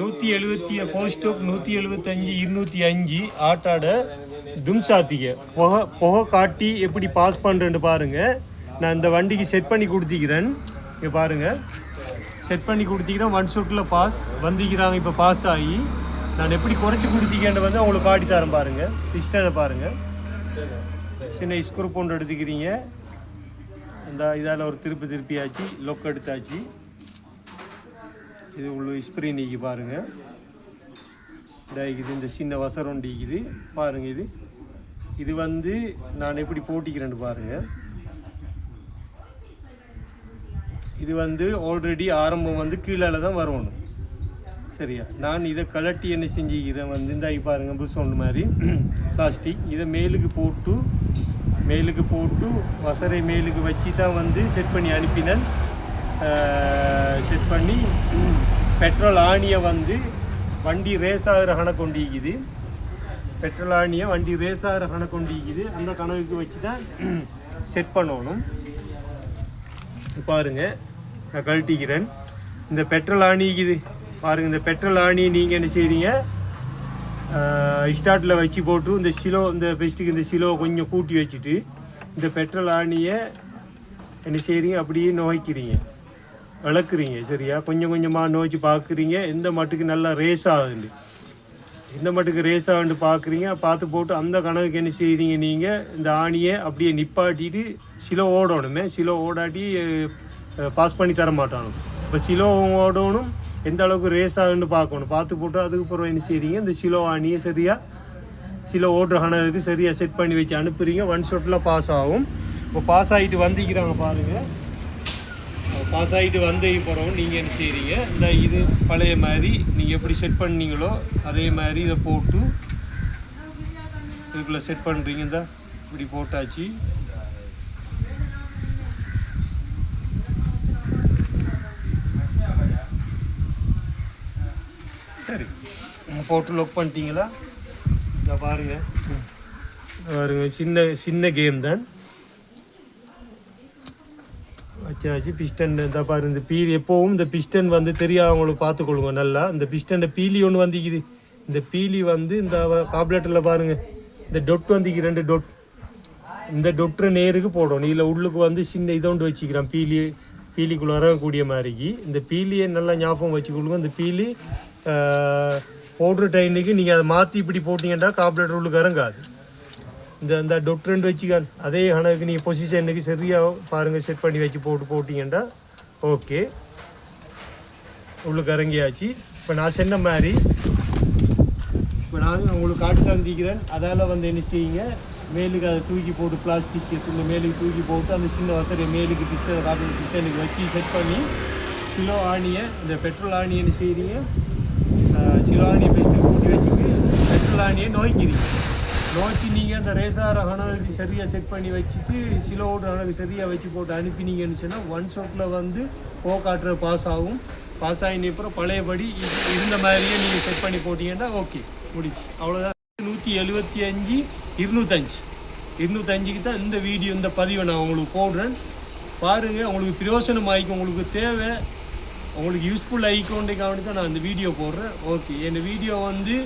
170 four stroke 175 205 ஆட்டாட தும்சாத்திக புகை காட்டி எப்படி பாஸ் பண்ணுறேன்னு பாருங்கள். நான் இந்த வண்டிக்கு செட் பண்ணி கொடுத்திக்கிறேன். இங்கே பாருங்கள், செட் பண்ணி கொடுத்திக்கிறேன். 1 ஷூட்டில் பாஸ் வந்திக்கிறாங்க. இப்போ பாஸ் ஆகி நான் எப்படி குறைச்சி கொடுத்திக்கேன்னு வந்து அவங்களுக்கு காட்டி தரேன். பாருங்கள், பிஸ்டனை பாருங்கள். சின்ன ஸ்க்ரூ போன்று எடுத்துக்கிறீங்க. இந்த இதால் ஒரு திருப்பியாச்சு, லொக் எடுத்தாச்சு. இது உள்ள ஸ்ப்ரே நீக்கி பாருங்கள். இது இந்த சின்ன வசரம் நீக்குது பாருங்கள். இது வந்து நான் எப்படி போட்டிக்கிறேன்னு பாருங்கள். இது வந்து ஆல்ரெடி ஆரம்பம் வந்து கீழே தான் வரணும். சரியா, நான் இதை கலட்டி என்ன செஞ்சுக்கிறேன் வந்து இந்த பாருங்கள், புஷ் ஒன்று மாதிரி பிளாஸ்டிக். இதை மேலுக்கு போட்டு வசரை மேலுக்கு வச்சு தான் வந்து செட் பண்ணி அனுப்பினேன். செட் பண்ணி பெட்ரோல் ஆணியை வந்து வண்டி ரேஸ் ஆகிற கணக்கொண்டிக்குது. பெட்ரோல் ஆணியை வண்டி ரேஸ் ஆகிற கணக்கொண்டிக்குது. அந்த கணக்குக்கு வச்சு தான் செட் பண்ணணும். பாருங்கள், நான் கழட்டிக்கிறேன். இந்த பெட்ரோல் ஆணிக்குது பாருங்கள். இந்த பெட்ரோல் ஆணி நீங்கள் என்ன செய்கிறீங்க, ஸ்டார்ட்டில் வச்சு போட்டு இந்த பெஸ்ட்டுக்கு இந்த சிலோ கொஞ்சம் கூட்டி வச்சுட்டு இந்த பெட்ரோல் ஆணியை என்ன செய்கிறீங்க, அப்படியே நோய்க்கிறீங்க, இழக்குறீங்க. சரியா, கொஞ்சம் கொஞ்சமாக நோய்ச்சி பார்க்குறீங்க எந்த மட்டுக்கு நல்லா ரேஸ் ஆகுதுண்டு, எந்த மட்டுக்கு ரேஸ் ஆகுதுன்னு பார்க்குறீங்க. பார்த்து போட்டு அந்த கணக்குக்கு என்ன செய்கிறீங்க, நீங்கள் இந்த ஆணியை அப்படியே நிப்பாட்டிட்டு சிலோ ஓடணுமே. சிலோ ஓடாட்டி பாஸ் பண்ணி தர மாட்டானு. இப்போ சிலோ ஓடணும், எந்த அளவுக்கு ரேஸ் ஆகுதுன்னு பார்க்கணும். பார்த்து போட்டு அதுக்கப்புறம் என்ன செய்கிறீங்க, இந்த சிலோ ஆணியை சிலோ ஓடுற கணக்குக்கு சரியாக செட் பண்ணி வச்சு அனுப்புகிறீங்க. 1 ஷாட்டில் பாஸ் ஆகும். இப்போ பாஸ் ஆகிட்டு வந்திக்கிறாங்க பாருங்கள். பாஸ் ஆகிட்டு வந்ததுக்கு பிறகு நீங்கள் என்ன செய்கிறீங்க, இந்த இது பழைய மாதிரி நீங்கள் எப்படி செட் பண்ணீங்களோ அதே மாதிரி இதை போட்டு இதுக்குள்ளே செட் பண்ணுறீங்க. இந்த இப்படி போட்டாச்சு. சரி, போட்டு லொக் பண்ணிட்டீங்களா? இதை பாருங்கள், சின்ன கேம் தான் வச்சாச்சு. பிஸ்டன் இந்த பாருங்க, இந்த பீலி எப்போவும் இந்த பிஸ்டன் வந்து தெரியாதவங்களுக்கு பார்த்துக்கொள்ளுங்க நல்லா. இந்த பிஸ்டன் பீலி ஒன்று வந்துக்குது. இந்த பீலி வந்து இந்த காப்லேட்டரில் பாருங்கள், இந்த டொட் வந்துக்கு 2 டொட். இந்த டொட்டரை நேருக்கு போடணும். இதில் உள்ளுக்கு வந்து சின்ன இதோண்டு வச்சுக்கிறேன், பீலிக்குள்ளே வரக்கூடிய மாதிரிக்கு. இந்த பீலியை நல்லா ஞாபகம் வச்சுக்கொள்ளுங்க. இந்த பீலி போடுற டைமுக்கு நீங்கள் அதை மாற்றி இப்படி போட்டிங்கன்னா காப்லேட்டர் உள்ளுக்கு இறங்காது. இந்த டொட் 2 வச்சுக்கான் அதே கணக்கு நீங்கள் பொசிஷனுக்கு சரியாக பாருங்கள் செட் பண்ணி வச்சு போட்டிங்கன்னா ஓகே, உள்ளுக்கு இறங்கியாச்சு. இப்போ நான் சொன்ன மாதிரி இப்போ நான் உங்களுக்கு காட்டு தந்திக்கிறேன். அதால் வந்து என்ன செய்யுங்க, மேலுக்கு அதை தூக்கி போட்டு பிளாஸ்டிக் இந்த மேலுக்கு தூக்கி போட்டு அந்த சின்ன வசதியை மேலுக்கு பிஸ்டனுக்கு வச்சு செட் பண்ணி சிலோ ஆணியை இந்த பெட்ரோல் ஆணியை என்ன செய்கிறீங்க, சிலோ ஆணியை பெஸ்ட்டு கூட்டி வச்சுட்டு பெட்ரோல் ஆணியை நோய்க்கிறீங்க. நோய்ச்சி நீங்கள் அந்த ரேசார கணக்கு சரியாக செட் பண்ணி வச்சுட்டு சிலோட கணக்கு சரியாக வச்சு போட்டு அனுப்பினீங்கன்னு சொன்னால் 1 ஷாட்டில் வந்து காட்டுற பாஸ் ஆகும். பாஸ் ஆகின அப்புறம் பழையபடி இருந்த மாதிரியே நீங்கள் செட் பண்ணி போட்டிங்கன்னா ஓகே, முடிச்சு. அவ்வளோதான். 175 205 தான் இந்த வீடியோ, இந்த பதிவை நான் உங்களுக்கு போடுறேன். பாருங்கள், உங்களுக்கு பிரயோசனம் ஆகிக்கும், உங்களுக்கு தேவை, உங்களுக்கு யூஸ்ஃபுல் ஆகிக்கொண்டே தான் நான் இந்த வீடியோ போடுறேன். ஓகே, என் வீடியோ வந்து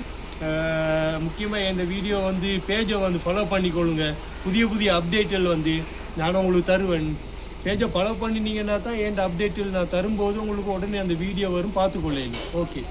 முக்கியமாக இந்த வீடியோ வந்து பேஜை வந்து ஃபாலோ பண்ணிக்கொள்ளுங்க. புதிய அப்டேட்டுகள் வந்து நான் உங்களுக்கு தருவேன். பேஜை ஃபாலோ பண்ணினீங்கன்னா தான் என் அப்டேட்டில் நான் தரும்போது உங்களுக்கு உடனே அந்த வீடியோ வரும், பார்த்துக்கொள்ளுங்க. ஓகே.